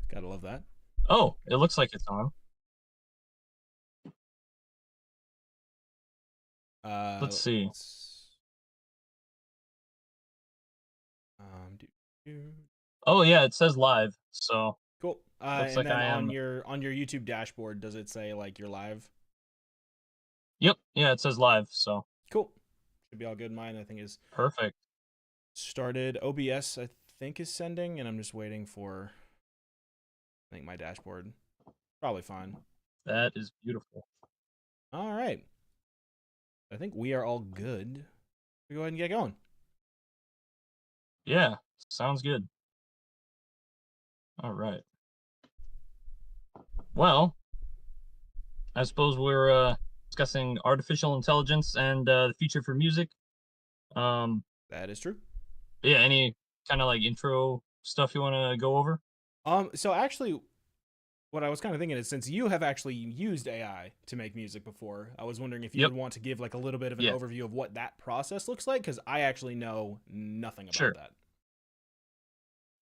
Gotta love that. Oh, it looks like it's on. Let's see. Let's do, do. Oh yeah, it says live. So Cool. looks And like then I on am. your YouTube dashboard, does it say like you're live? Yep. Yeah, it says live. So Cool. Should be all good. Mine, I think, is perfect. started. OBS, I think, is sending, and I'm just waiting for. I think my dashboard. Probably fine. That is beautiful. All right. I think we are all good. We go ahead and get going. Yeah, sounds good. All right. Well, I suppose we're discussing artificial intelligence and the future for music. Um, That is true. yeah, any kind of like intro stuff you want to go over? So actually, what I was kind of thinking is since you have actually used AI to make music before, I was wondering if you Yep. would want to give like a little bit of an Yeah, overview of what that process looks like, because I actually know nothing about sure. that.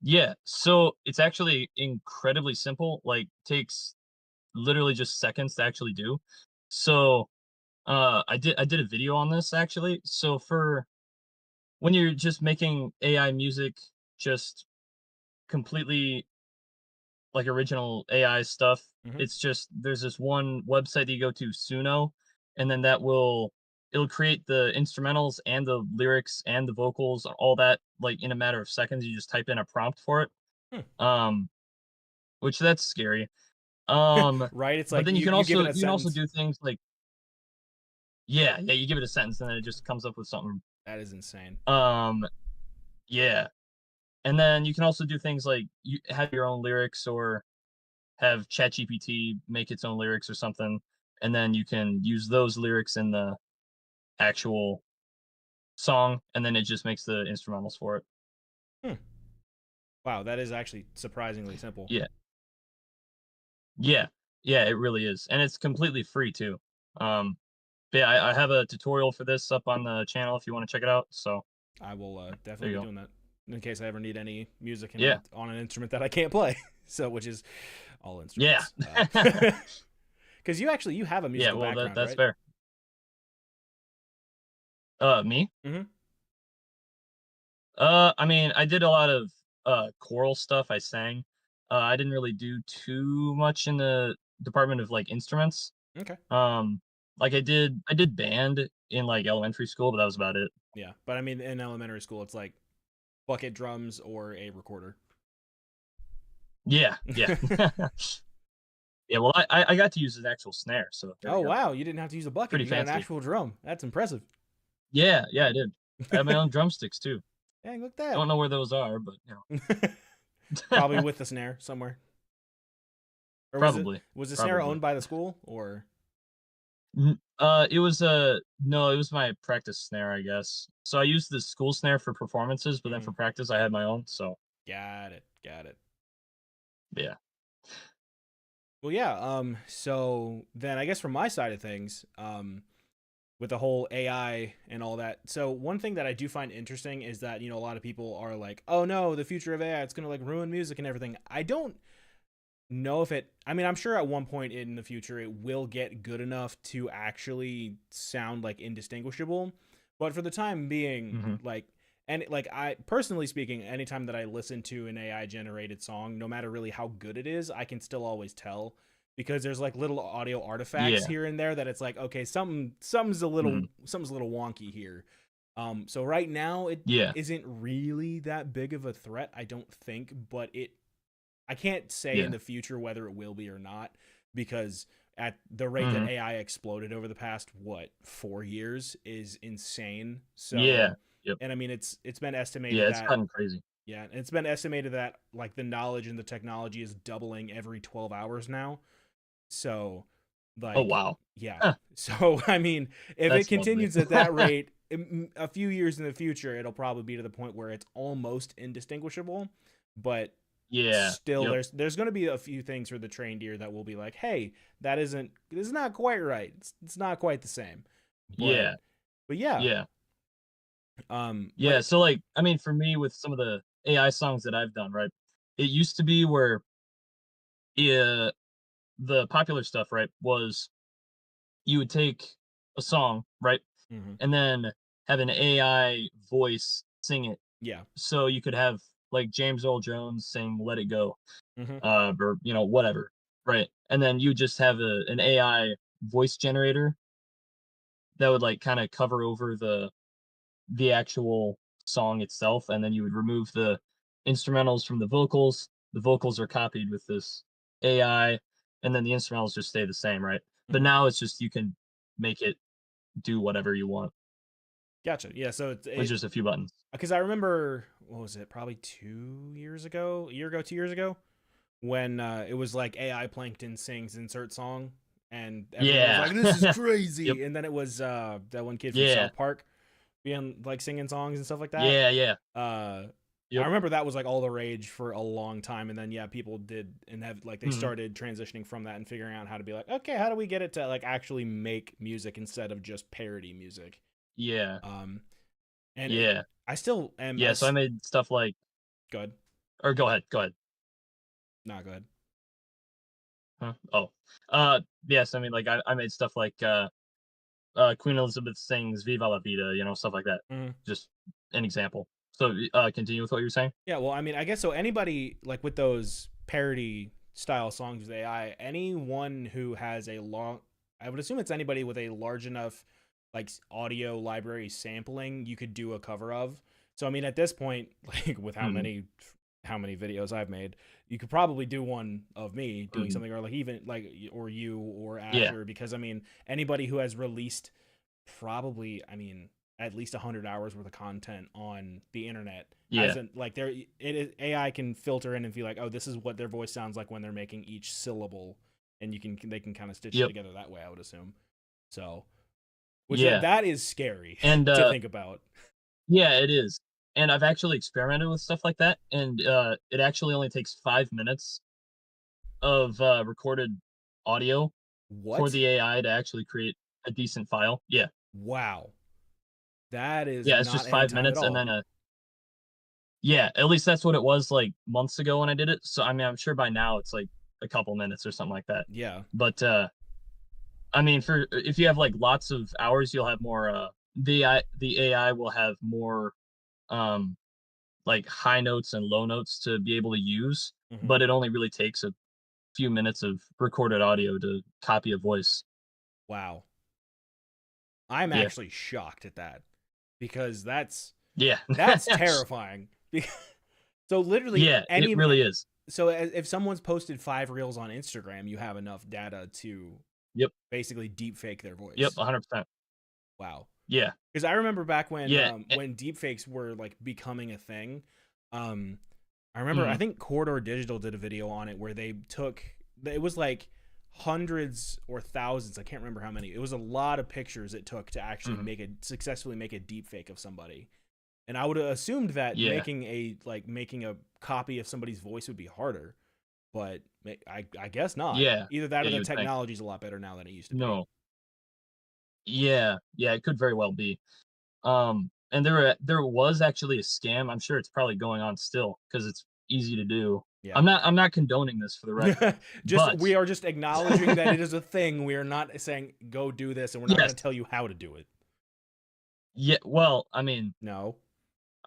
Yeah, so it's actually incredibly simple. Like takes literally just seconds to actually do. So I did a video on this actually. So for when you're just making AI music, just completely like original AI stuff, Mm-hmm. it's just there's this one website that you go to, Suno, and then it'll create the instrumentals and the lyrics and the vocals, all that like in a matter of seconds. You just type in a prompt for it. Hmm. Um, which that's scary. Right? It's But like then you give it a you can also sentence. do things like yeah, you give it a sentence and then it just comes up with something. That is insane. Um, yeah. And then you can also do things like you have your own lyrics or have ChatGPT make its own lyrics or something, and then you can use those lyrics in the actual song, and then it just makes the instrumentals for it. Hmm. Wow, that is actually surprisingly simple. Yeah. Yeah. Yeah, it really is. And it's completely free too. Um, but yeah, I have a tutorial for this up on the channel if you want to check it out. So I will there definitely you be go. doing that in case I ever need any music Yeah. on an instrument that I can't play. So, which is all Yeah. instruments. Because you have a Yeah, musical well background, that's right? fair. Me? Mm-hmm. I mean, I did a lot of choral stuff. I sang. I didn't really do too much in the department of like instruments. Okay. Um, like I did band in like elementary school, but that was about it. Yeah, but I mean, in elementary school, it's like bucket drums or a recorder. Yeah, yeah, yeah. Well, I got to use an actual snare, so there Oh we go. wow, you didn't have to use a bucket. Pretty You got an fancy. actual drum. That's impressive. Yeah, yeah, I did. I have my own drumsticks too. Dang, look at Don't know where those are, but that. Probably with the snare somewhere. Or probably, was the snare probably. owned by the school or? It was a no, it was my practice snare, I guess. So I used the school snare for performances, but then Mhm. for practice, I had my own. So Got it. Got it. yeah, Well, yeah. So then I guess from my side of things, with the whole AI and all that. So one thing that I do find interesting is that a lot of people are like, "Oh no, the future of AI, it's gonna like ruin music and everything." I don't know if it. I mean, I'm sure at one point in the future it will get good enough to actually sound like indistinguishable. But for the time being, hmm like, and like I personally speaking, anytime that I listen to an AI generated song, no matter really how good it is, I can still always tell because there's like little audio artifacts yeah, here and there that it's like, okay, hmm something's a little wonky here. So right now it yeah, isn't really that big of a threat, I don't think, but I can't say in yeah, the future whether it will be or not because at the rate that hmm AI exploded over the past 4 years is insane. So, yeah, yep, and I mean it's been estimated yeah. It's that gotten crazy. yeah, it's been estimated that like the knowledge and the technology is doubling every 12 hours now. So, Oh like wow, yeah. huh, So, I mean, if it that's lovely. continues at that rate, a few years in the future, it'll probably be to the point where it's almost indistinguishable, but Yeah, still yep, there's going to be a few things for the trained ear that will be like, hey, this is not quite right, it's not quite the same, but yeah, yeah. yeah, But yeah. So like, I mean, for me, with some of the AI songs that I've done, right? It used to be where Yeah, the popular stuff, right, was you would take a song, right, Hmm. and then have an AI voice sing it. Yeah. So you could have like James Earl Jones sing "Let It Go," Hmm. or whatever, right? And then you just have an AI voice generator that would like kind of cover over the actual song itself, and then you would remove the instrumentals from the vocals. The vocals are copied with this AI, and then the instrumentals just stay the same, right? But Hmm. now it's just you can make it do whatever you want Gotcha. Yeah. So with it just a few buttons. because I remember what was it? Probably 2 years ago, a year ago, 2 years ago, when it was like AI Plankton sings insert song, and everyone was Yeah. like, "This is Yep. crazy!" And then it was that one kid from Yeah. South Park being like singing songs and stuff like that. Yeah. Yeah. Uh, I Yep. remember that was like all the rage for a long time, and then yeah, people did and have like they Mhm. started transitioning from that and figuring out how to be like, okay, how do we get it to like actually make music instead of just parody music? Yeah. Um, and it, Yeah. I still am Yeah. So I as made stuff like, good, or go ahead. Go ahead. not good. Huh? Oh. Yes. I mean, like I made stuff like Queen Elizabeth sings "Viva la Vida," stuff like that. Mhm. Just an example. So continue with what you were saying. Yeah, well, I mean, I guess so. Anybody like with those parody style songs with AI, anyone who has a long, I would assume it's anybody with a large enough like audio library sampling, you could do a cover of. So I mean, at this point, like with Hmm. how many videos I've made, you could probably do one of me doing Hmm. something, or like even like or you or Yeah. Asher, because I mean, anybody who has released probably, I mean, at least 100 hours worth of content on the internet Yeah. hasn't like there it is AI can filter in and be like, oh, this is what their voice sounds like when they're making each syllable, and they can kind of stitch it Yep. together that way, I would assume. So which Yeah. that is scary And to think about. yeah, it is. And I've actually experimented with stuff like that, and it actually only takes 5 minutes of recorded audio for What? the AI to actually create a decent file. Yeah. Wow, that is Yeah, it's not just any five time at minutes, and all. then yeah, at least that's what it was like months ago when I did it. So I mean, I'm sure by now it's like a couple minutes or something like that. Yeah. But I mean, for if you have like lots of hours, you'll have more. The AI will have more um like high notes and low notes to be able to use, Hmm. but it only really takes a few minutes of recorded audio to copy a voice. Wow, I'm Yeah, actually shocked at that, because yeah, that's terrifying. So literally yeah. It any really is. so if someone's posted 5 reels on Instagram, you have enough data to Yep, basically deep fake their yep, voice. 100%. Wow. Yeah, Because I remember back yeah. when deep fakes were like becoming a thing. Um, I remember I Mhm, think Corridor Digital did a video on it where they took it was like hundreds or thousands, I can't remember how many. It was a lot of pictures it took to actually mhm. successfully make a deep fake of somebody. And I would have assumed that Yeah, making a copy of somebody's voice would be harder, but I guess not. yeah, Either that yeah. or You the would think. technology's a lot better now than it used to be. No. Yeah, yeah. It could very well be. And there was actually a scam. I'm sure it's probably going on still because it's easy to do. Yeah. I'm not condoning this for the record, Just but we are just acknowledging that it is a thing. We are not saying go do this, and we're not yes, going to tell you how to do it. yeah. Well, I mean, No.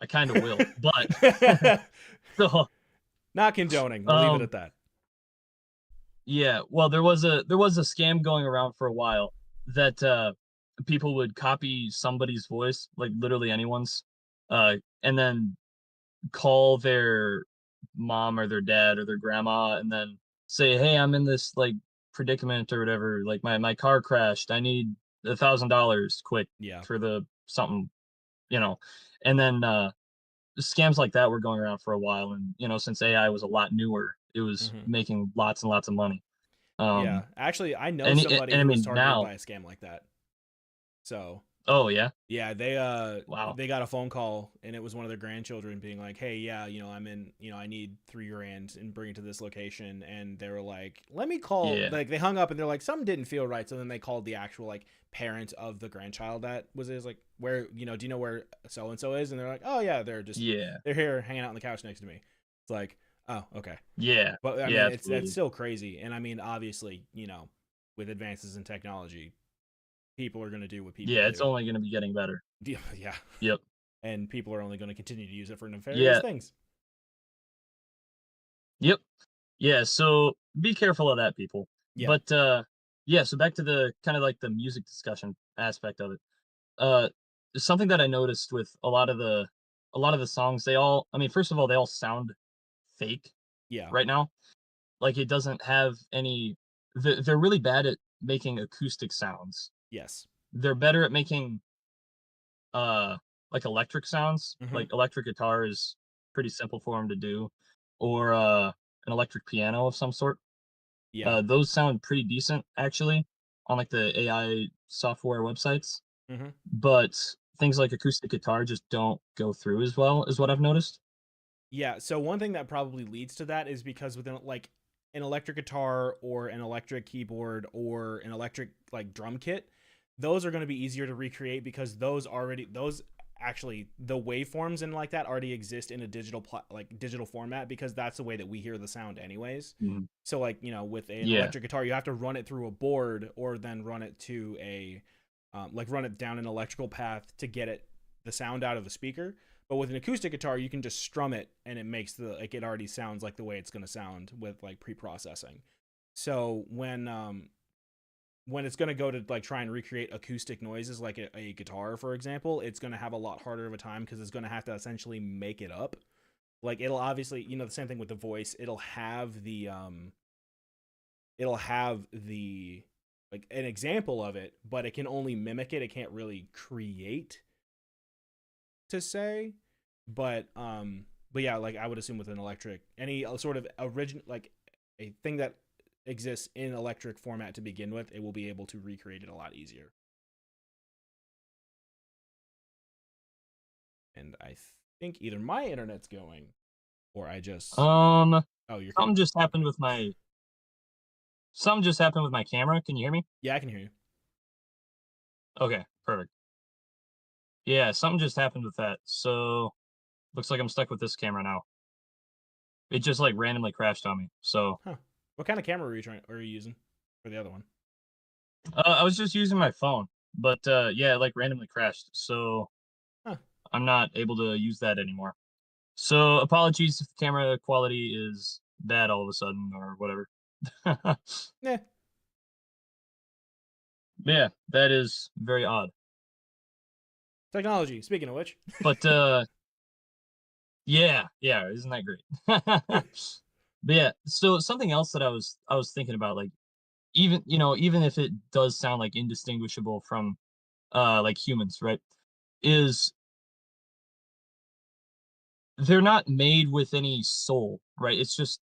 I kind of will, but so Not condoning. We'll leave it um, at that. yeah. Well, there was a scam going around for a while that people would copy somebody's voice, like literally anyone's, and then call their mom or their dad or their grandma and then say, "Hey, I'm in this like predicament or whatever. Like my car crashed. I need $1,000 quick Yeah. for the something, you know." And then scams like that were going around for a while, and since AI was a lot newer, it was Hmm. making lots and lots of money. Yeah. Um, Actually, I know and somebody and I who was mean targeted now, by a scam like that. So oh yeah, yeah, wow, they got a phone call, and it was one of their grandchildren being like, "Hey, yeah, I need 3 grand and bring it to this location." And they were like, "Let me call." yeah, Like they hung up, and they're like, "Something didn't feel right." So then they called the actual like parent of the grandchild that was his, like, "Where do you know where so and so is?" And they're like, "Oh yeah, yeah, they're here hanging out on the couch next to me." It's like, Oh, okay. Yeah. But I Yeah, mean, it's that's absolutely. still crazy. And I mean, obviously, with advances in technology, people are going to do what people Yeah, it's do. only gonna be getting better. Yeah. Yep. And people are only going to continue to use it for nefarious Yeah. things. Yep. Yeah, so be careful of that, people. Yeah. But, yeah, so back to the kinda like the music discussion aspect of it. Uh, Something that I noticed with a lot of the songs, they all I mean, first of all, they all sound fake Yeah. right now. Like, it doesn't have any they're really bad at making acoustic sounds. Yes. They're better at making, uh, like, electric sounds. Mhm. Like, electric guitar is pretty simple for them to do, or, an electric piano of some sort. Yeah. Those sound pretty decent, actually, on, like, the AI software websites, Mhm. but things like acoustic guitar just don't go through as well, is what I've noticed. Yeah, so one thing that probably leads to that is because within like an electric guitar or an electric keyboard or an electric like drum kit, those are going to be easier to recreate because those actually the waveforms and like that already exist in a like digital format because that's the way that we hear the sound anyways. Mhm. So like, with an Yeah. electric guitar, you have to run it through a board or then run it to like run it down an electrical path to get the sound out of the speaker. But with an acoustic guitar, you can just strum it and it makes it already sounds like the way it's going to sound with like pre-processing. So when it's going to go to like try and recreate acoustic noises like a guitar, for example, it's going to have a lot harder of a time because it's going to have to essentially make it up. Like it'll obviously, the same thing with the voice, it'll have the like an example of it, but it can only mimic it. It can't really create to say. But yeah, like I would assume with an electric, any sort of original like a thing that exists in electric format to begin with, it will be able to recreate it a lot easier. And I think either my internet's going or I just Um, oh, your something camera. just happened Okay. with my camera. Can you hear me? Yeah, I can hear you. Okay, perfect. Yeah, something just happened with that. So, looks like I'm stuck with this camera now. It just, like, randomly crashed on me. So, Huh. What kind of camera are you using for the other one? I was just using my phone, but, yeah, it, like, randomly crashed. So, Huh. I'm not able to use that anymore. So, apologies if the camera quality is bad all of a sudden or whatever. Yeah. Yeah, that is very odd. Technology. Speaking of which. But, yeah, yeah, isn't that great? But yeah, so something else that I was thinking about, like, even if it does sound, like, indistinguishable from, like, humans, right, is they're not made with any soul, right? It's just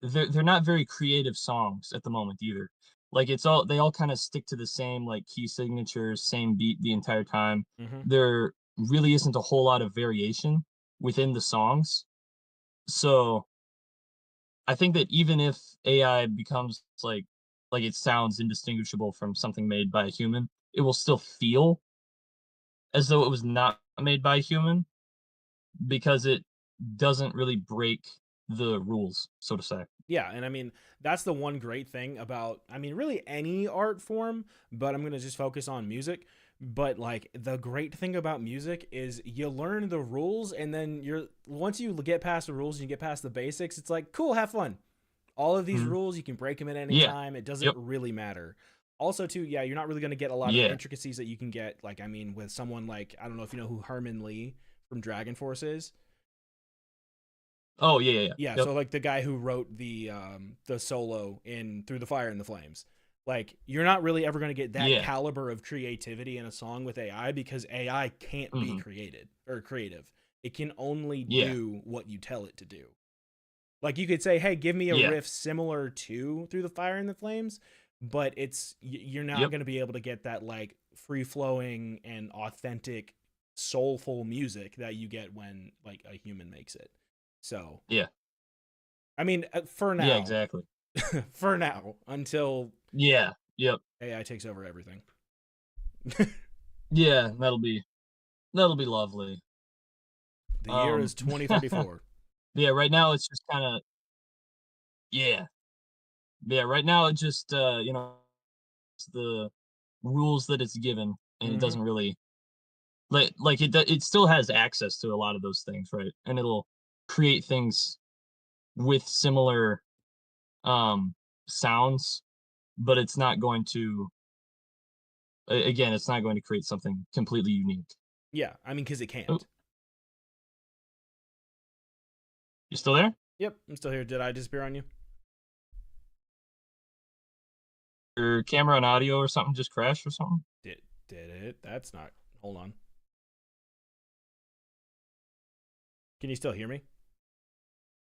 they're not very creative songs at the moment either. Like they all kind of stick to the same like key signatures, same beat the entire time. Mm-hmm. There really isn't a whole lot of variation within the songs. So I think that even if AI becomes like it sounds indistinguishable from something made by a human, it will still feel as though it was not made by a human because it doesn't really break the rules, so to say. Yeah, and I mean that's the one great thing about I mean really any art form, but I'm going to just focus on music. But like the great thing about music is you learn the rules and then you're once you get past the rules and you get past the basics, it's like cool, have fun. All of these Mhm. rules, you can break them at any Yeah. time. It doesn't Yep. really matter. Also, too, yeah, you're not really going to get a lot of the Yeah. intricacies that you can get. Like, I mean, with someone like I don't know if you know who Herman Lee from Dragon Force is. Oh, yeah, yeah, yeah. Yeah, Yep. so like the guy who wrote the solo in Through the Fire and the Flames. Like you're not really ever going to get that Yeah. caliber of creativity in a song with AI because AI can't be Mhm. created or creative. It can only Yeah. do what you tell it to do. Like you could say, "Hey, give me a Yeah. riff similar to Through the Fire and the Flames," but you're not Yep. going to be able to get that like free flowing and authentic soulful music that you get when like a human makes it. So, Yeah. I mean, for Yeah, now, exactly. for now, until Yeah. Yep. AI takes over everything. Yeah, that'll be lovely. The year Um is 2034. Yeah, right now it's just kinda yeah. Yeah, right now it just, it's the rules that it's given, and it Hmm. doesn't really like, it still has access to a lot of those things, right? And it'll create things with similar, um, sounds, but it's not going to again, it's not going to create something completely unique. Yeah, I mean, because it Oh, can't. you still there? Yep, I'm still here. Did I disappear on you? Your camera and audio or something just crashed or something? Did it? That's not. Hold on. Can you still hear me?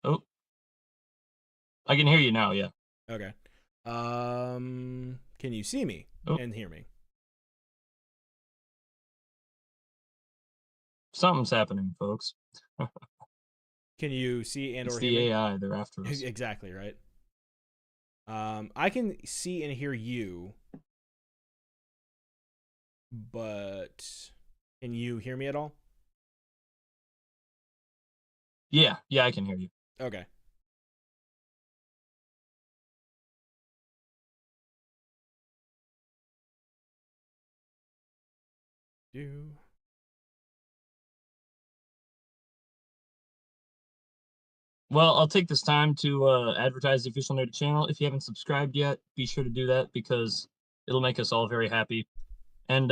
Oh, I can hear you now, yeah. Okay. Can you see me Oh, and hear me? something's happening, folks. Can you see and It's or hear the me? AI, they're after us. Exactly right. I can see and hear you, but can you hear me at all? Yeah, yeah, I can hear you. Okay. Do. Well, I'll take this time to advertise the official Nerd channel. If you haven't subscribed yet, be sure to do that because it'll make us all very happy. And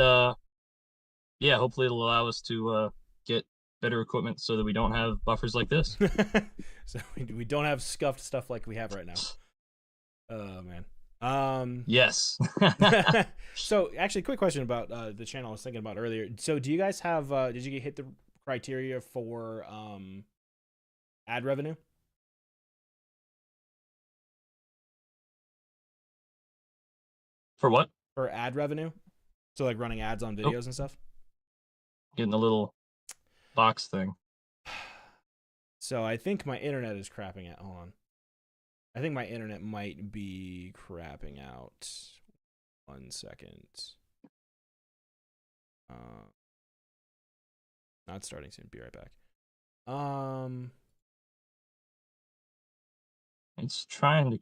yeah, hopefully it'll allow us to get better equipment so that we don't have buffers like this. So we don't have scuffed stuff like we have right now. Oh man. Um. Yes. So actually, quick question about the channel I was thinking about earlier. So do you guys have? Did you hit the criteria for ad revenue? For what? For ad revenue? So like running ads on Oh, videos and stuff. getting the little box thing. So I think my internet is crapping out. Hold on. I think my internet might be crapping out. 1 second. Uh, Not starting soon. Be right back. Um, It's trying to.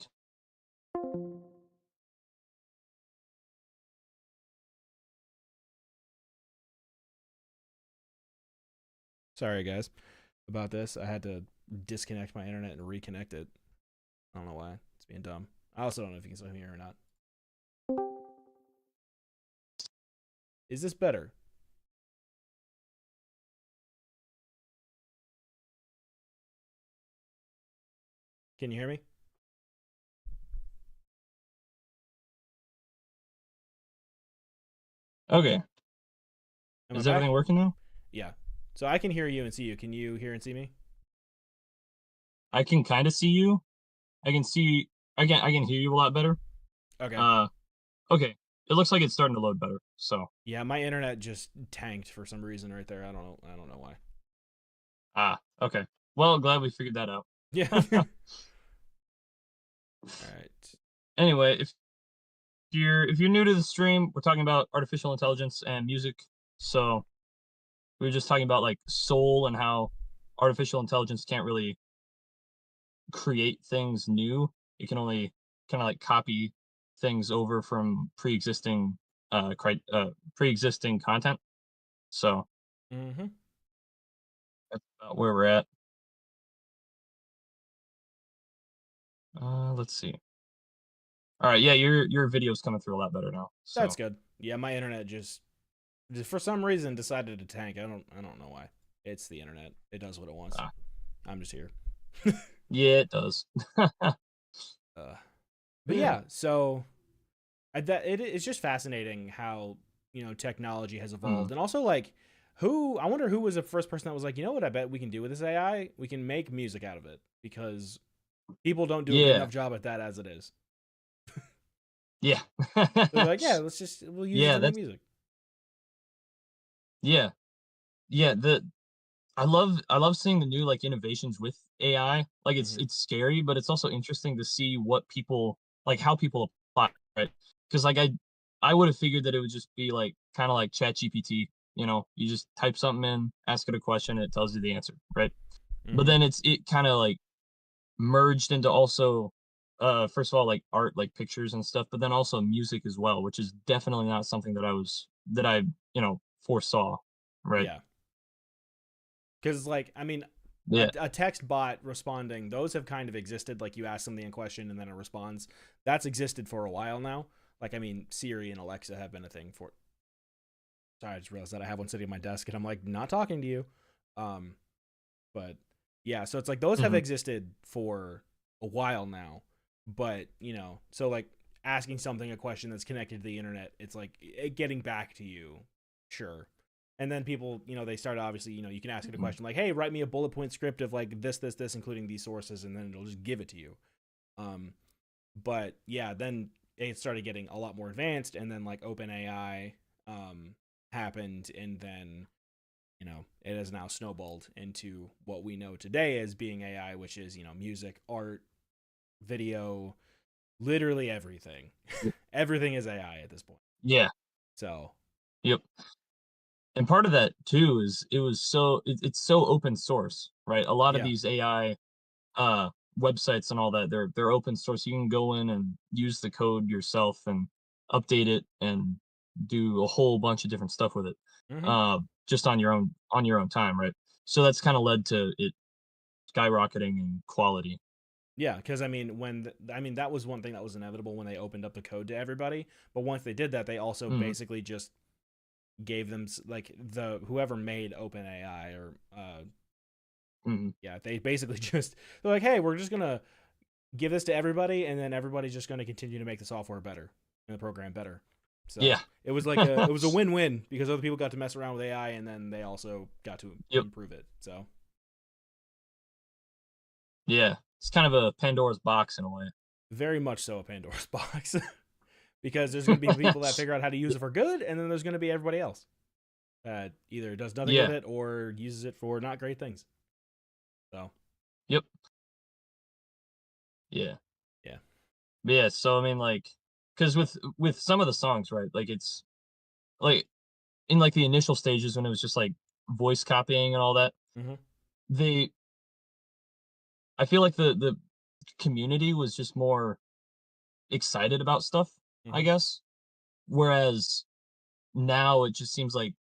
Sorry guys about this. I had to disconnect my internet and reconnect it. I don't know why. It's being dumb. I also don't know if you can still hear me or not. Is this better? Can you hear me? Okay. Am I Is back? everything working now? Yeah. So I can hear you and see you. Can you hear and see me? I can kind of see you. I can see. I can hear you a lot better. Okay. Uh, okay. It looks like it's starting to load better. So, Yeah, my internet just tanked for some reason right there. I don't know. I don't know why. okay. Well, glad we figured that out. Yeah. All right. Anyway, if you're new to the stream, we're talking about artificial intelligence and music. So we were just talking about like soul and how artificial intelligence can't really create things new. It can only kind of like copy things over from pre-existing content. So Mm-hmm. that's about where we're at. Let's see. All right, yeah, your video's coming through a lot better now. That's So good. Yeah, my internet just for some reason decided to tank. I don't know why. It's the internet. It does what it wants. ah, I'm just here. yeah, it does. uh, but Yeah. yeah, so it's just fascinating how technology has Mm, evolved, and also like I wonder who was the first person that was like, you know what, I bet we can do with this AI, we can make music out of it because people don't do a good yeah. enough job at that as it is. Yeah. They're like, yeah, we'll use it Yeah, to make that's music. yeah. Yeah, I love seeing the new like innovations with AI. Like Hmm. it's scary, but it's also interesting to see what people like how people apply, right? Because like I would have figured that it would just be like kind of like Chat GPT, you just type something in, ask it a question, and it tells you the answer, right? But Mm-hmm. then it kind of like merged into also first of all like art, like pictures and stuff, but then also music as well, which is definitely not something that I, foresaw, right? Yeah. Because, like, I mean, Yeah. a text bot responding, those have kind of existed. Like, you ask something a question and then it responds. That's existed for a while now. Like, I mean, Siri and Alexa have been a thing for. Sorry, I just realized that I have one sitting at my desk and I'm like, not talking to you. Um, but yeah, so it's like those have Hmm. existed for a while now. But, so like asking something a question that's connected to the internet, it's like it getting back to you, sure. And then people, they start obviously, you can ask it a Hmm. question like, hey, write me a bullet point script of like this, including these sources, and then it'll just give it to you. Um, but yeah, then it started getting a lot more advanced, and then like OpenAI happened, and then it has now snowballed into what we know today as being AI, which is music, art, video, literally everything. Everything is AI at this point. Yeah. So Yep. And part of that too is it's so open source, right? A lot of yeah. these AI uh websites and all that, they're open source. You can go in and use the code yourself and update it and do a whole bunch of different stuff with it. Hmm. Just on your own time, right? So that's kind of led to it skyrocketing in quality. Yeah, because I mean, that was one thing that was inevitable when they opened up the code to everybody. But once they did that, they also Mm, basically just gave them like the whoever made OpenAI or mm, yeah, they basically just they're like, hey, we're just gonna give this to everybody, and then everybody's just gonna continue to make the software better and the program better. yeah. So it was a win-win because other people got to mess around with AI, and then they also got to Yep. improve it. So Yeah. It's kind of a Pandora's box in a way. very much so a Pandora's box because there's going to be people that figure out how to use it for good, and then there's going to be everybody else that either does nothing with Yeah. it or uses it for not great things. So Yep. Yeah. yeah. But yeah, so I mean, like, because with some of the songs, right? Like, it's like in like the initial stages when it was just like voice copying and all that, Mm-hmm. they I feel like the community was just more excited about stuff, I Mm-hmm. guess. Whereas now it just seems like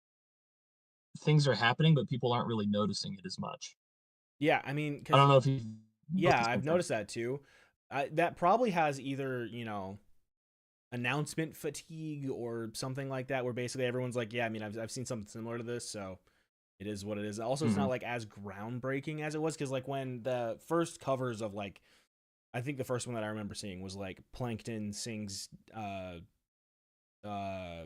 things are happening, but people aren't really noticing it as much. Yeah, I mean, I don't because know if you noticed yeah, the I've same thing. noticed that too. That probably has either announcement fatigue or something like that, where basically everyone's like, yeah, I mean, I've seen something similar to this, so it is what it is. Also, it's Hmm. not like as groundbreaking as it was because like when the first covers of like I think the first one that I remember seeing was like Plankton sings uh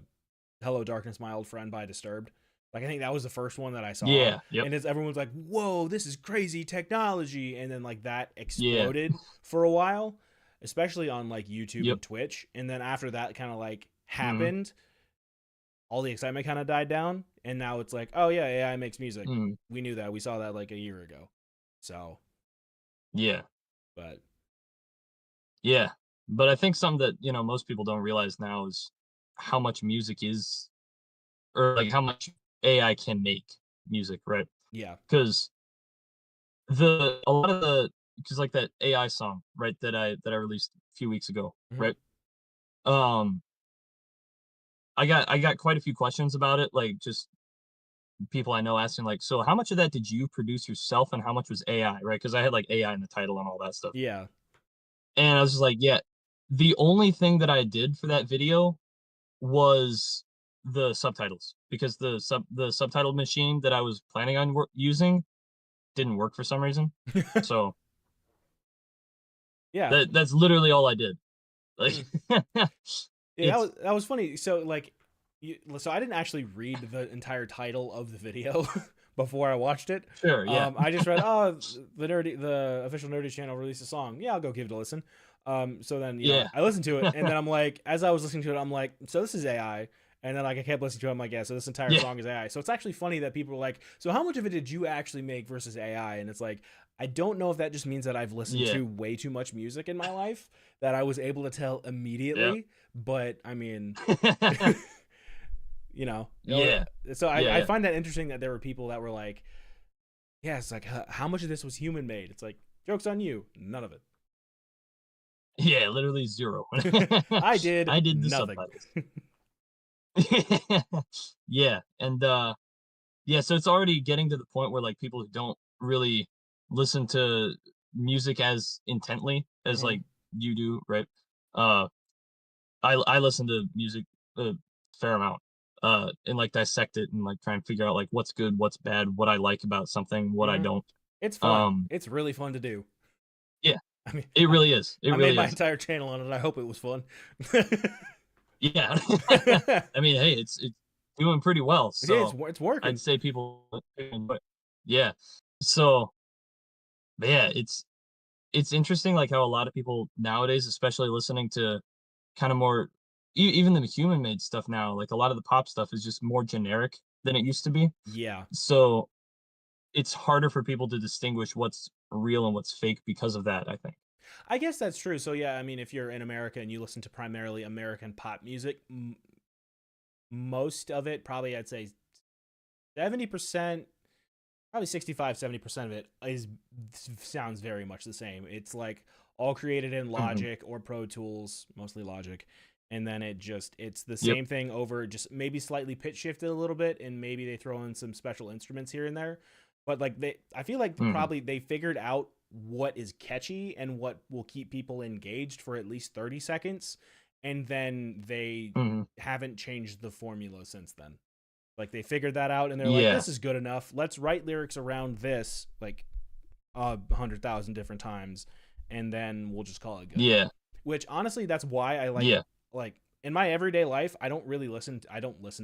Hello Darkness My Old Friend by Disturbed. Like I think that was the first one that I saw, Yeah. Yep. and it's everyone's like, "Whoa, this is crazy technology!" And then like that Yeah. exploded for a while, especially on like YouTube Yep. and Twitch. And then after that kind of like Hmm. happened, all the excitement kind of died down, and now it's like, "Oh yeah, AI makes music. Hmm. We knew that. We saw that like a year ago." So, Yeah. but Yeah. But I think something that most people don't realize now is how much music is, or like how much AI can make music, right? yeah. Because the a lot of the because like that AI song, right, that I released a few weeks ago, Hmm. right? Um, I got quite a few questions about it, like just people I know asking like, so how much of that did you produce yourself and how much was AI, right? Because I had like AI in the title and all that stuff. Yeah. And I was just like, yeah, the only thing that I did for that video was the subtitles because the subtitle machine that I was planning on using didn't work for some reason. So Yeah. that's literally all I did. Like Hmm. Yeah, that it's was funny. So like, so I didn't actually read the entire title of the video before I watched it. sure, yeah. I just read, oh, the official Nerdy channel released a song. Yeah, I'll go give it a listen. So then Yeah. I listened to it, and then I'm like, as I was listening to it, I'm like, so this is AI. And then like I kept listening to it, I'm like, yeah, so this entire Yeah. song is AI. So it's actually funny that people are like, so how much of it did you actually make versus AI? And it's like, I don't know if that just means that I've listened Yeah. to way too much music in my life that I was able to tell Yeah. immediately. But I mean, you know, Yeah. so I Yeah, I yeah. find that interesting that there were people that were like, Yeah, it's like how much of this was human made? It's like jokes on you, none of Yeah, literally zero. it. I did I did the nothing. subtitles. Yeah, and yeah, so it's already getting to the point where like people who don't really listen to music as intently as Hmm. like you do, right? Uh, I listen to music a fair amount, and like dissect it and like try and figure out like what's good, what's bad, what I like about something, what I Hmm. don't. It's fun. Um, It's really fun to do. yeah, I mean, it really is. It I made really my is. entire channel on it. I hope it was fun. Yeah. I mean, hey, it's doing pretty well. Yeah, So it's I'd working. say people, but yeah. So but yeah, it's interesting like how a lot of people nowadays, especially listening to kind of more even the human made stuff now, like a lot of the pop stuff is just more generic than it used to be. Yeah, So it's harder for people to distinguish what's real and what's fake because of that, I think. I guess that's true. So yeah, I mean, if you're in America and you listen to primarily American pop music, most of it, probably I'd say 70%, probably 65, 70% of it is sounds very much the same. It's like all created in Hmm. Logic or Pro Tools, mostly Logic. And then it's the Yep. same thing over, just maybe slightly pitch shifted a little bit, and maybe they throw in some special instruments here and there. But like I feel like Hmm. probably they figured out what is catchy and what will keep people engaged for at least 30 seconds, and then they Hmm. haven't changed the formula since then. Like they figured that out and they're like, Yeah. this is good enough. Let's write lyrics around this like 100,000 different times, and then we'll just call it good. Yeah. Which honestly, that's why I Yeah. like in my everyday life, I don't listen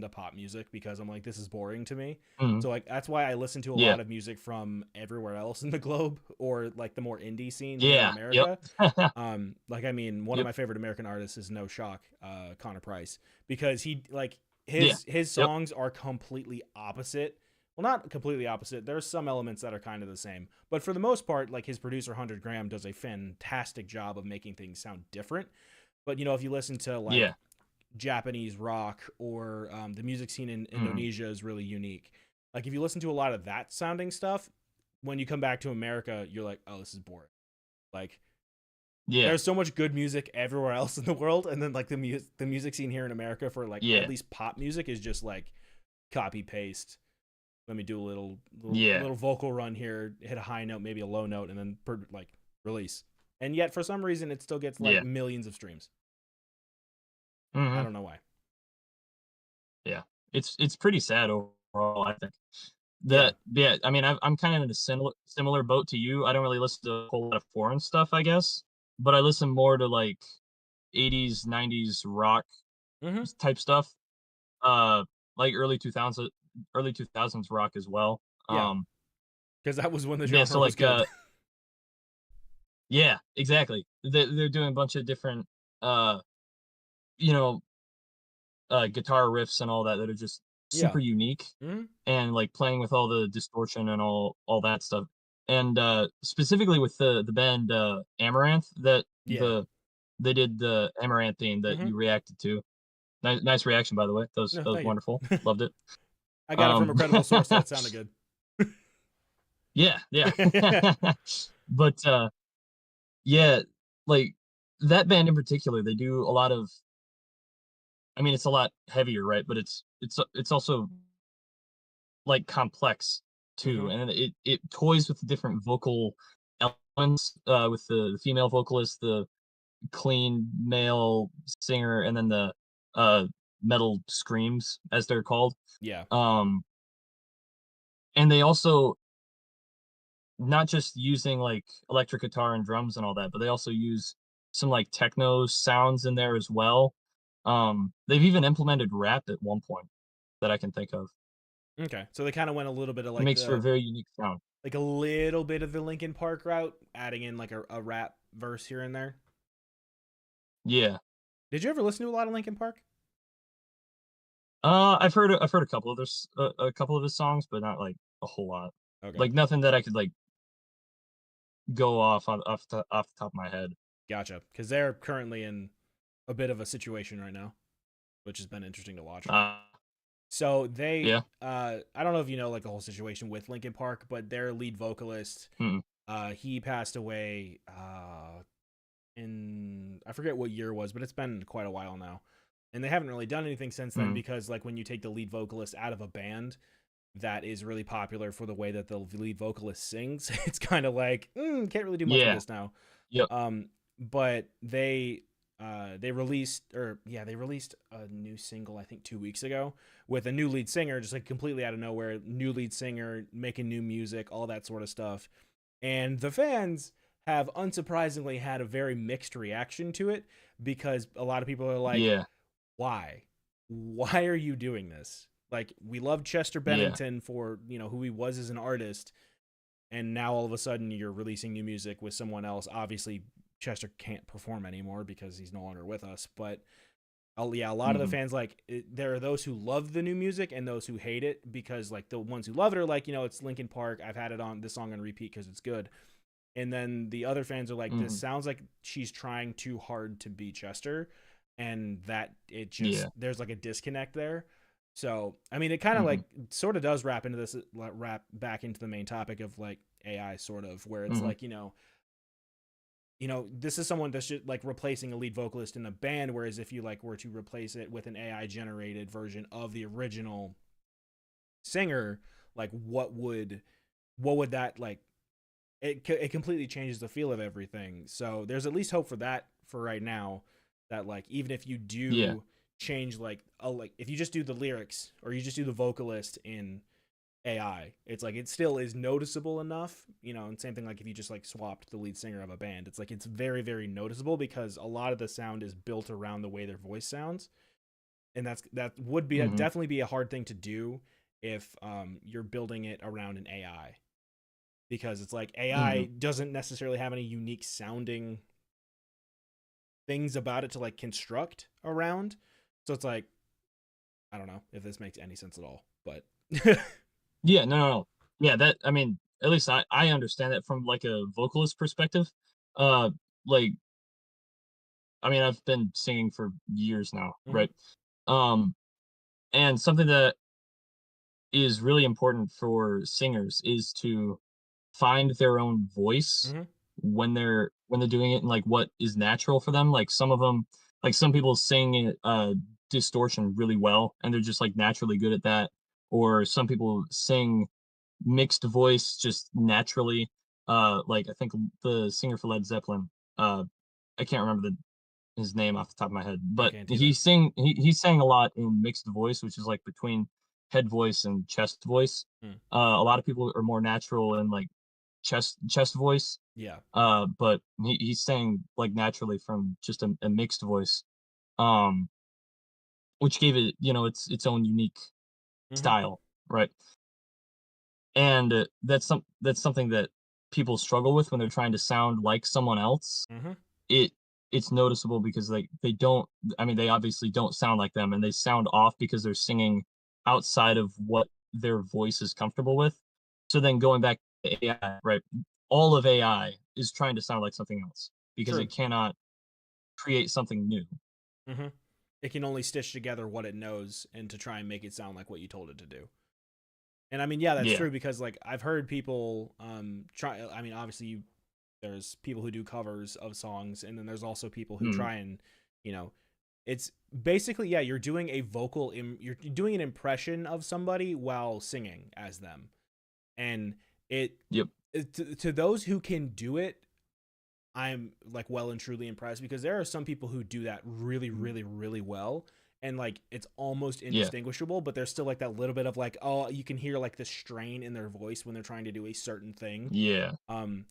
to pop music because I'm like, this is boring to me. Hmm. So like that's why I listen to a Yeah. lot of music from everywhere else in the globe, or like the more indie scene here in Yeah. Yep. America. Like I mean, one of Yep. my favorite American artists is No Shock, Connor Price, because he like Yeah. his Yep. songs are completely opposite. Well, not completely opposite. There's some elements that are kind of the same, but for the most part, like his producer 100 Gram does a fantastic job of making things sound different. But if you listen to like Yeah. Japanese rock, or the music scene in Mhm. Indonesia is really unique. Like if you listen to a lot of that sounding stuff, when you come back to America, you're like, oh, this is boring. Like Yeah. there's so much good music everywhere else in the world, and then like the music scene here in America for like at Yeah. least pop music is just like copy paste. Let me do a Yeah. little vocal run here, hit a high note, maybe a low note, and then like release. And yet for some reason it still gets like Yeah. millions of streams. I Mhm. don't know why. Yeah. It's pretty sad overall, I think. Yeah. Yeah, I mean, I'm kind of in a similar boat to you. I don't really listen to a whole lot of foreign stuff, I guess, but I listen more to like 80s, 90s rock Mm-hmm. type stuff. Uh like early 2000s rock as well. Yeah. Because that was when the Yeah, genre so was like good. yeah, exactly. They're doing a bunch of different uh you know, guitar riffs and all that that are just Yeah. super unique Mm-hmm. and like playing with all the distortion and all that stuff. And specifically with the band Amaranth that Yeah. they did the Amaranth theme that Mm-hmm. you reacted to. Nice reaction by the way. No, That was thank wonderful. you. Loved it. I got it from a Um credible source that it sounded good. yeah, yeah. But yeah, like that band in particular, they do a lot of I mean it's a lot heavier, right? But it's also like complex Mm-hmm. too, and it toys with the different vocal elements with the female vocalist, the clean male singer, and then the uh metal screams as they're called. Yeah. Um, and they also not just using like electric guitar and drums and all that, but they also use some like techno sounds in there as well. They've even implemented rap at one point that I can think of. Okay. So they kind of went a little bit of It like makes for a very unique sound. a little bit of the Linkin Park route, adding in like a rap verse here and there. Yeah. Did you ever listen to a lot of Linkin Park? I've heard a couple of this a couple of his songs, but not like a whole lot. Okay. Like nothing that I could like go off the top of my head. Gotcha. Because they're currently in a bit of a situation right now, which has been interesting to watch. Uh So they, Yeah. I don't know if you know like the whole situation with Linkin Park, but their lead vocalist, Mm, he passed away in, I forget what year it was, but it's been quite a while now. And they haven't really done anything since then mm, because like when you take the lead vocalist out of a band that is really popular for the way that the lead vocalist sings, it's kind of like can't really do much with yeah. this now. Yep. But they released, or yeah, they released a new single I think 2 weeks ago with a new lead singer, just like completely out of nowhere, new lead singer making new music, all that sort of stuff. And the fans have unsurprisingly had a very mixed reaction to it because a lot of people are like, Yeah. why? Why are you doing this? Like, we love Chester Yeah. Bennington for, who he was as an artist, and now all of a sudden you're releasing new music with someone else. Obviously, Chester can't perform anymore because he's no longer with us, but yeah, a lot of the Hmm. fans there are those who love the new music and those who hate it because like the ones who love it are like, it's Linkin Park. I've had it on this song on repeat because it's good. And then the other fans are like, this Hmm. sounds like she's trying too hard to be Chester, and that it just Yeah. there's like a disconnect there. So I mean, it kind of Hmm. like sort of does wrap into this, wrap back into the main topic of like AI, sort of, where it's Hmm. like, this is someone that's just like replacing a lead vocalist in a band, whereas if you like were to replace it with an AI generated version of the original singer, like what would that like, it completely changes the feel of everything. So there's at least hope for that for right now, that like even if you Yeah. do change like if you just do the lyrics or you just do the vocalist in AI, it's like it still is noticeable enough, and same thing like if you just like swapped the lead singer of a band, it's like it's very very noticeable because a lot of the sound is built around the way their voice sounds. And that would be Hmm. definitely be a hard thing to do if you're building it around an AI, because it's like AI Hmm. doesn't necessarily have any unique sounding things about it to like construct around. So it's like, I don't know if this makes any sense at all, but Yeah. No, no, no. Yeah. That, I mean, at least I understand that from like a vocalist perspective. Uh, like, I mean, I've been singing for years now, hmm right? Um, and something that is really important for singers is to find their own voice hmm when they're doing it and like what is natural for them. Like some of them, like some people sing distortion really well and they're just like naturally good at that. Or some people sing mixed voice just naturally. Like I think the singer for Led Zeppelin, uh, I can't remember his name off the top of my head, I but can't either. he sang a lot in mixed voice, which is like between head voice and chest voice. Hmm. A lot of people are more natural in like chest voice, Yeah. but he sang like naturally from just a mixed voice, um, which gave it its own unique hmm style, right? And that's something that people struggle with when they're trying to sound like someone else. hmm it it's noticeable because like they don't, I mean, they obviously don't sound like them and they sound off because they're singing outside of what their voice is comfortable with. So then going back to AI, right? All of AI is trying to sound like something else because True. it cannot create something new. hmm It can only stitch together what it knows and to try and make it sound like what you told it to do. And I mean, yeah, that's Yeah. true because like I've heard people try. I mean, obviously there's people who do covers of songs, and then there's also people who Mm. try and you know it's basically, yeah, you're doing a you're doing an impression of somebody while singing as them. And it, Yep. to those who can do it, I'm like well and truly impressed because there are some people who do that really Mm. really really well, and like it's almost Yeah. indistinguishable, but there's still like that little bit of like, oh, you can hear like the strain in their voice when they're trying to do a certain thing. Yeah. um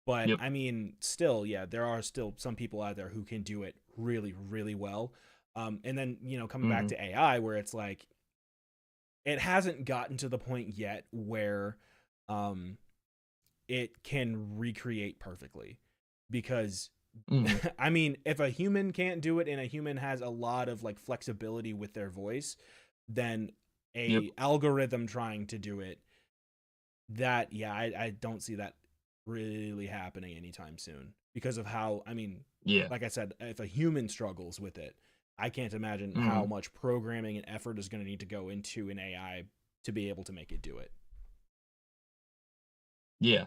but Yep. I mean, still, yeah, there are still some people out there who can do it really really well. And then coming back Hmm. to AI, where it's like it hasn't gotten to the point yet where um it can recreate perfectly, because Hmm. I mean, if a human can't do it and a human has a lot of like flexibility with their voice, then Yep. a algorithm trying to do it, that, yeah, I don't see that really happening anytime soon because of how, I mean, Yeah. like I said, if a human struggles with it, I can't imagine how Mhm. much programming and effort is going to need to go into an AI to be able to make it do it. Yeah,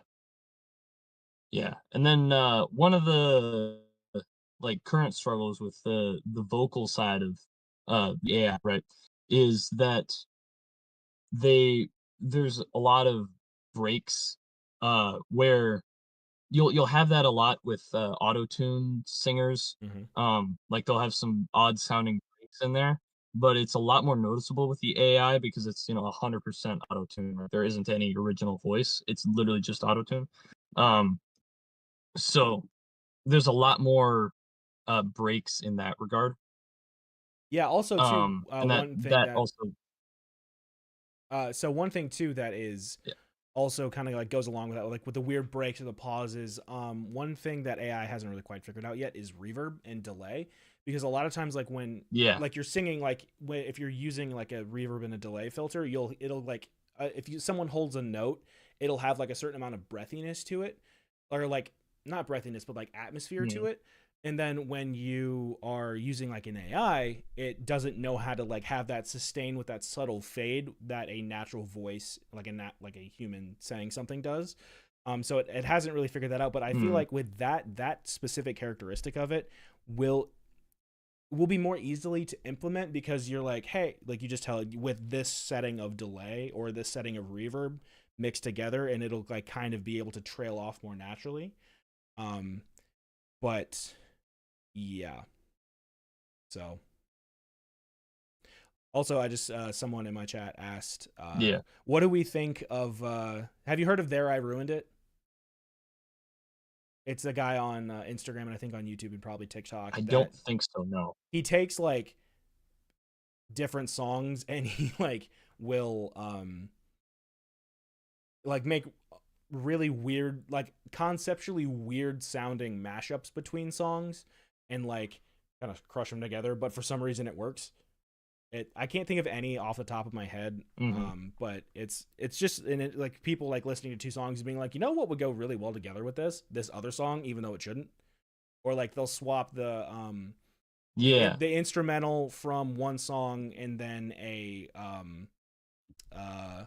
yeah, and then, one of the, like, current struggles with the vocal side of, the AI, right, is that they there's a lot of breaks, where you'll have that a lot with, auto-tune singers, Hmm. like, they'll have some odd sounding breaks in there, but it's a lot more noticeable with the AI because it's, 100% auto-tune, right? There isn't any original voice, it's literally just auto-tune, um, so there's a lot more, breaks in that regard, Yeah. Also, too, and that one thing that that also so one thing too that is yeah, also kind of like goes along with that, like with the weird breaks or the pauses. One thing that AI hasn't really quite figured out yet is reverb and delay, because a lot of times, like when yeah, like you're singing, like if you're using like a reverb and a delay filter, it'll like if you someone holds a note, it'll have like a certain amount of breathiness to it, or like not breathiness, but like atmosphere to mhm, it. And then when you are using like an AI, it doesn't know how to like have that sustain with that subtle fade that a natural voice, like a human saying something does. So it hasn't really figured that out. But I feel mhm, like with that specific characteristic of it will will be more easily to implement, because you're like, hey, like you just tell it with this setting of delay or this setting of reverb mixed together, and it'll like kind of be able to trail off more naturally. Um, but yeah, so also, I just someone in my chat asked, yeah. "What do we think of?" Have you heard of "There I Ruined It"? It's a guy on Instagram and I think on YouTube and probably TikTok I that don't think so, no. he takes like different songs and he like will like make really weird, like conceptually weird sounding mashups between songs and like kind of crush them together. But for some reason, it works. I can't think of any off the top of my head, Mhm. but it's just and it, like people like listening to two songs and being like, you know what would go really well together with this other song, even though it shouldn't, or like they'll swap Yeah, the instrumental from one song and then a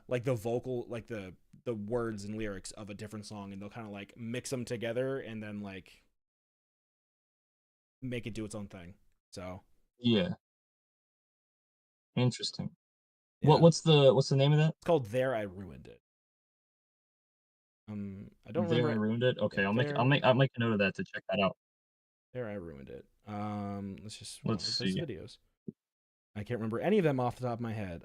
like the vocal, like the words and lyrics of a different song, and they'll kind of like mix them together and then like make it do its own thing. So yeah, interesting. yeah, What's the name of that? it's called "There I Ruined It." I don't There, remember I it. ruined it? Yeah, Okay, I'll make a note of that to check that out. there I ruined it. Let's just Let's let's list see. videos. I can't remember any of them off the top of my head.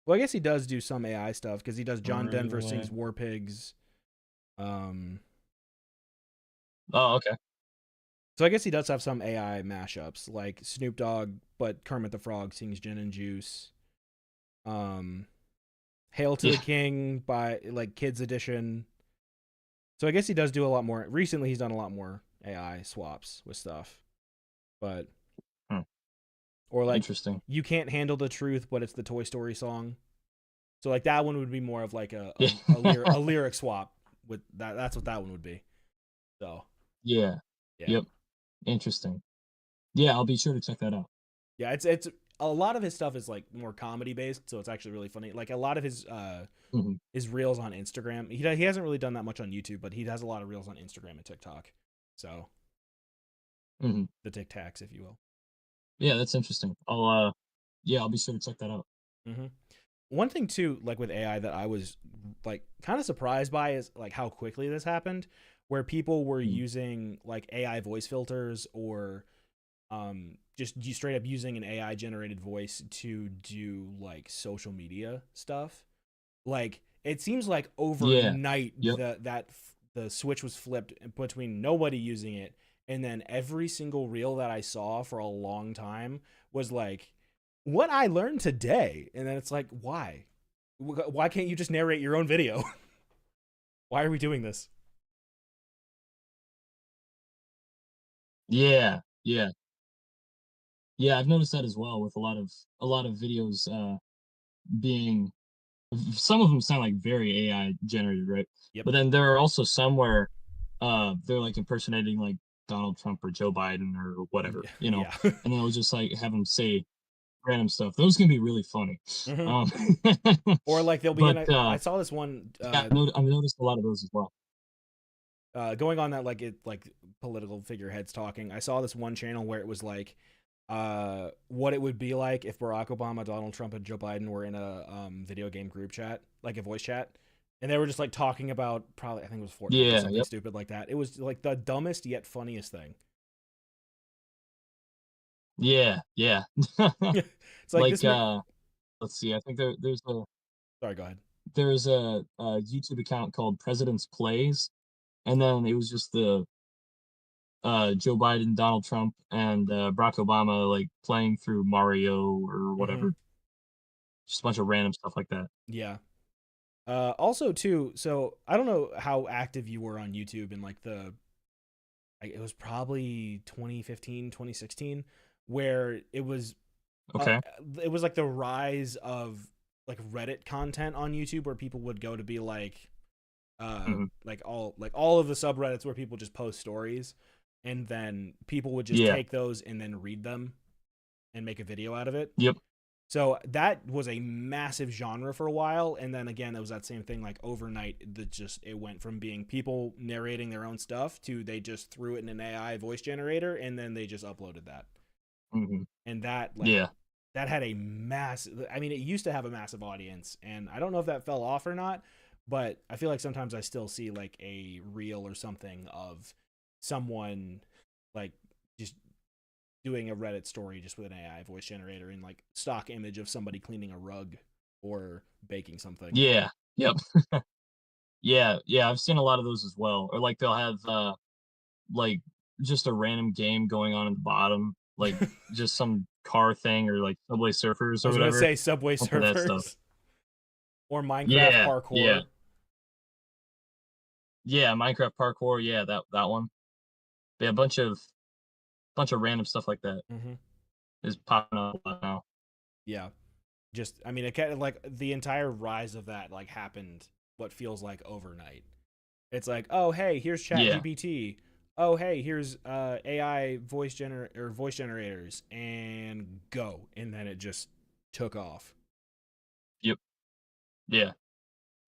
Well, I guess he does do some AI stuff because he does John Further Denver away. sings War Pigs. Um, Oh, okay. so I guess he does have some AI mashups, like Snoop Dogg, but Kermit the Frog sings Gin and Juice. Um, Hail to the Yeah. King by like Kids Edition. So I guess he does do a lot more. Recently, he's done a lot more AI swaps with stuff, but Hmm, or like interesting. You Can't Handle the Truth, but it's the Toy Story song. So like that one would be more of like Yeah. a lyric swap with that. That's what that one would be. So Yeah. yeah, Yep. Interesting. Yeah, I'll be sure to check that out. yeah. It's a lot of his stuff is like more comedy based, so it's actually really funny. Like a lot of Mhm, his reels on Instagram. He hasn't really done that much on YouTube, but he has a lot of reels on Instagram and TikTok. So mhm. the Tic Tacs, if you will. Yeah, that's interesting. Yeah, I'll be sure to check that out. Hmm. One thing too, like with AI, that I was like kind of surprised by is like how quickly this happened, where people were Mhm. using like AI voice filters or just you straight up using an AI generated voice to do like social media stuff. Like it seems like Yeah. overnight Yep. the switch was flipped between nobody using it and then every single reel that I saw for a long time was like what I learned today, and then it's like why can't you just narrate your own video? Why are we doing this? Yeah. Yeah. Yeah, I've noticed that as well with a lot of videos, being some of them sound like very AI generated, right? Yep. But then there are also some where, they're, like, impersonating, like, Donald Trump or Joe Biden or whatever, Yeah. and then it'll just like have them say random stuff. Those can be really funny. Hmm. Um, Or like they'll be in but a. I saw this one yeah, I've noticed a lot of those as well. going on that like political figureheads talking. I saw this one channel where it was like what it would be like if Barack Obama, Donald Trump, and Joe Biden were in a video game group chat, like a voice chat. And they were just like talking about probably I think it was Fortnite or Yeah, something yep, stupid like that. It was like the dumbest yet funniest thing. yeah, yeah. It's like Like this man. let's see, I think Sorry, go ahead. there's a YouTube account called President's Plays, and then it was just the Joe Biden, Donald Trump, and Barack Obama like playing through Mario or Hmm. whatever. Just a bunch of random stuff like that. Yeah. Also too, so I don't know how active you were on YouTube in like the like, it was probably 2015, 2016, where uh, Okay. it was like the rise of like Reddit content on YouTube where people would go to be Hmm. like all of the subreddits where people just post stories and then people would just Yeah. take those and then read them and make a video out of it. Yep. So that was a massive genre for a while, and then again, it was that same thing. Like overnight, it went from being people narrating their own stuff to they just threw it in an AI voice generator, and then they just uploaded that. Hmm. And Yeah. that had a massive. I mean, it used to have a massive audience, and I don't know if that fell off or not, but I feel like sometimes I still see like a reel or something of someone like just doing a Reddit story just with an AI voice generator and like stock image of somebody cleaning a rug or baking something. Yeah. Yep. Yeah. Yeah. I've seen a lot of those as well. Or like they'll have like just a random game going on at the bottom, like just some car thing or like Subway Surfers I or was gonna whatever. say Subway Bunch of that stuff. Surfers or Minecraft Yeah. Yeah. parkour. Yeah. Minecraft parkour. Yeah. That one. Yeah. Bunch of random stuff like that Hmm. is popping up a lot now. Yeah, just I mean, it kind of like the entire rise of that like happened what feels like overnight. It's like, oh hey, here's Chat Yeah. GPT. Oh hey, here's AI voice generators, and go, and then it just took off. Yep. Yeah.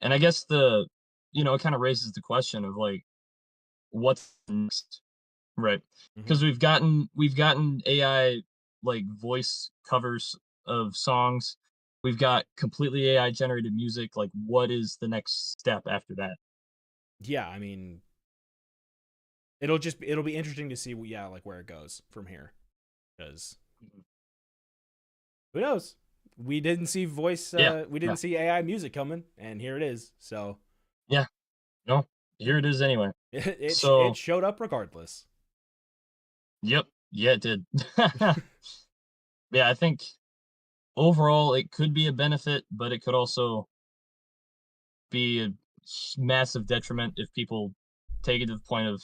And I guess it kind of raises the question of like, what's next, right? Hmm. Because we've gotten AI like voice covers of songs. We've got completely AI generated music. Like, what is the next step after that? Yeah, I mean, it'll be interesting to see yeah like where it goes from here because Mhm. who knows, Yeah. we Yeah. didn't see AI music coming and here it is, so Yeah. No. Here it is anyway. it So, showed up regardless. yep. Yeah, it did. Yeah, I think overall it could be a benefit, but it could also be a massive detriment if people take it to the point of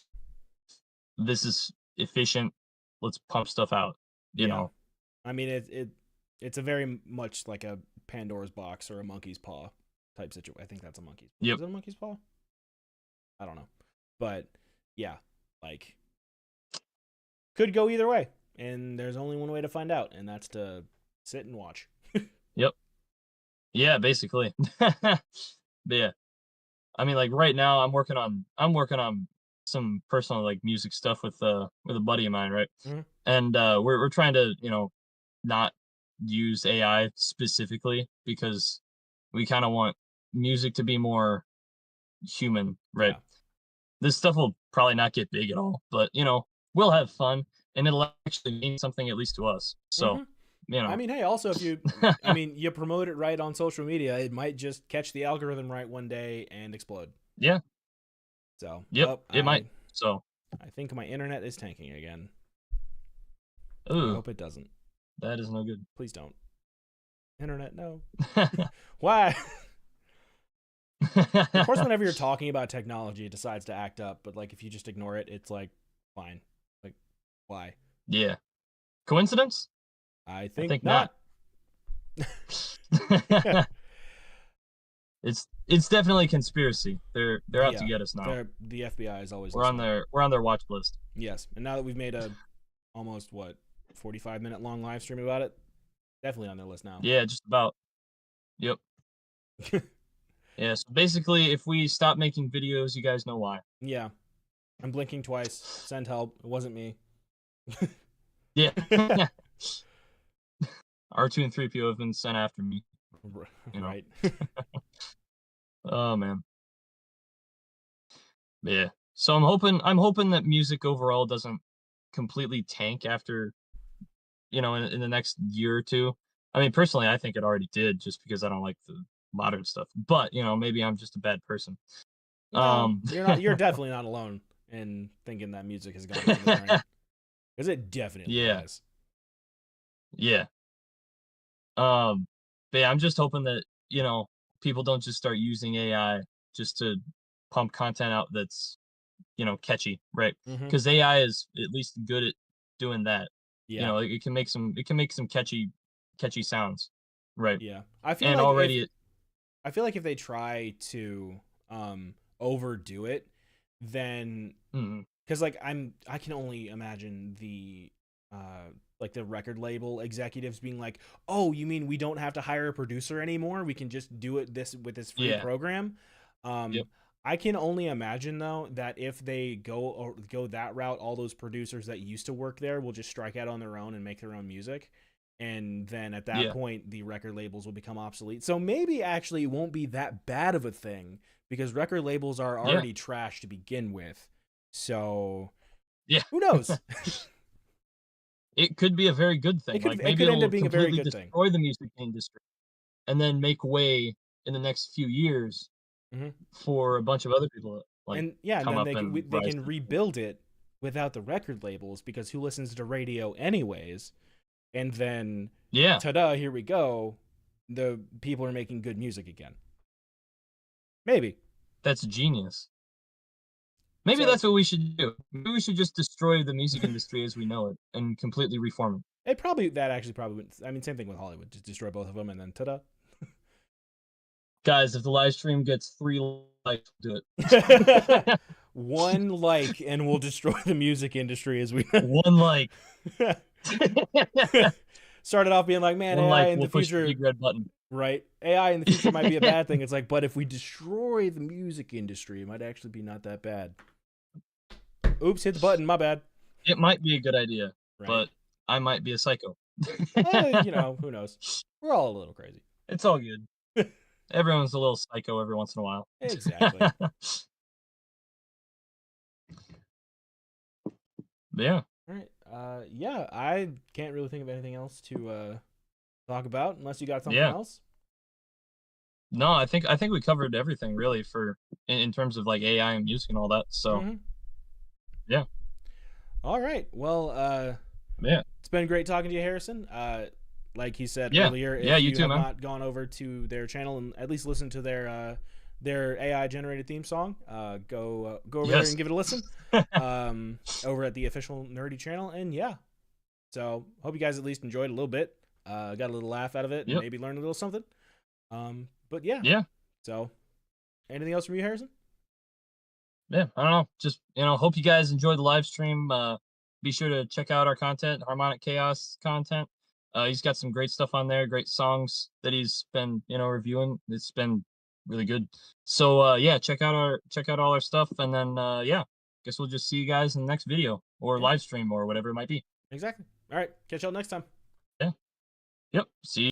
this is efficient. Let's pump stuff out. You Yeah, know. I mean it's a very much like a Pandora's box or a monkey's paw type situation. I think that's a monkey's, Yep. is it a monkey's paw? I don't know, but yeah, like could go either way, and there's only one way to find out, and that's to sit and watch. Yep. Yeah. Basically. But yeah. I mean, like right now, I'm working on some personal like music stuff with a buddy of mine, right? Hmm. And we're trying to not use AI specifically because we kind of want music to be more human, right? Yeah. This stuff will probably not get big at all, but we'll have fun and it'll actually mean something at least to us. So, Hmm. you I know, mean, hey, also if you, I mean, you promote it right on social media, it might just catch the algorithm right one day and explode. yeah, So, yep, it might. So, I think my internet is tanking again. I ooh, hope it doesn't. that is no good. Please don't. Internet, no. Why? Of course, whenever you're talking about technology, it decides to act up. But like, if you just ignore it, it's like fine. Like, why? Yeah. Coincidence? I I think think not. not. It's definitely a conspiracy. They're out to Yeah, get us now. the FBI is always We're on listening. their watch list. Yes, and now that we've made a almost what 45-minute long live stream about it, definitely on their list now. Yeah, just about. Yep. Yeah, so basically if we stop making videos, you guys know why. Yeah, I'm blinking twice. Send help. It wasn't me. Yeah. R2 and 3PO have been sent after me, you know. Right. Oh man. Yeah. So I'm hoping that music overall doesn't completely tank after, in the next year or two. I mean, personally, I think it already did just because I don't like the modern stuff. But, maybe I'm just a bad person. No, Um you're not. You're definitely not alone in thinking that music has gone down the drain because it definitely Yeah. has. Yeah. Um but yeah, I'm just hoping that, people don't just start using AI just to pump content out that's, catchy, right? Mm-hmm. Because AI is at least good at doing that. Yeah, It can make some catchy sounds, right? yeah. And already it I feel like if they try to overdo it, then mhm, because like I can only imagine the like the record label executives being like, "Oh, you mean we don't have to hire a producer anymore? We can just do it this with this free yeah, program?" yep, Um I can only imagine though that if they go that route, all those producers that used to work there will just strike out on their own and make their own music. And then at that yeah, point, the record labels will become obsolete. So maybe actually it won't be that bad of a thing because record labels are yeah, already trash to begin with. So yeah. who knows? It could be a very good thing. Like, It maybe could end up it'll being a very completely good thing. destroy the music industry and then make way in the next few years Hmm. for a bunch of other people to, like, And yeah, and come then up and they rise can to the occasion. rebuild it without the record labels because who listens to radio anyways? And then, Yeah, ta-da! Here we go. The people are making good music again. Maybe. that's genius. Maybe So that's what we should do. Maybe we should just destroy the music industry as we know it and completely reform it. it probably that actually probably wouldn't. I mean, same thing with Hollywood. Just destroy both of them and then ta-da! Guys, if the live stream gets 3 likes, we'll do it. One like, and we'll destroy the music industry as we 1 like. started off being like, man, 1 AI like, in the we'll push the future, big red button. right? AI in the future might be a bad thing. It's like, but if we destroy the music industry, it might actually be not that bad. Oops, hit the button. My bad. It might be a good idea, Right? but I might be a psycho. Who knows? We're all a little crazy. It's all good. Everyone's a little psycho every once in a while. Exactly. Yeah. All right. Yeah, I can't really think of anything else to talk about unless you got something Yeah. else. No, I think we covered everything really for in terms of like AI and music and all that. So, Mm-hmm. yeah. All right. Well, Yeah. it's been great talking to you, Harrison. Like he said Yeah. earlier, Yeah, if you you too, have man. not gone over to their channel and at least listen to their AI generated theme song, go over there Yes. and give it a listen. Over at the official Nerdy channel, and yeah. So hope you guys at least enjoyed a little bit. Got a little laugh out of it, and Yep. maybe learned a little something. But yeah. Yeah. So anything else from you, Harrison? Yeah. I don't know. Just, hope you guys enjoyed the live stream. Be sure to check out our content, Harmonic Chaos content. He's got some great stuff on there, great songs that he's been, reviewing. It's been really good. So yeah, check out all our stuff, and then yeah, guess we'll just see you guys in the next video or Yeah, live stream or whatever it might be. exactly. All right. Catch y'all next time. Yeah. Yep. See you.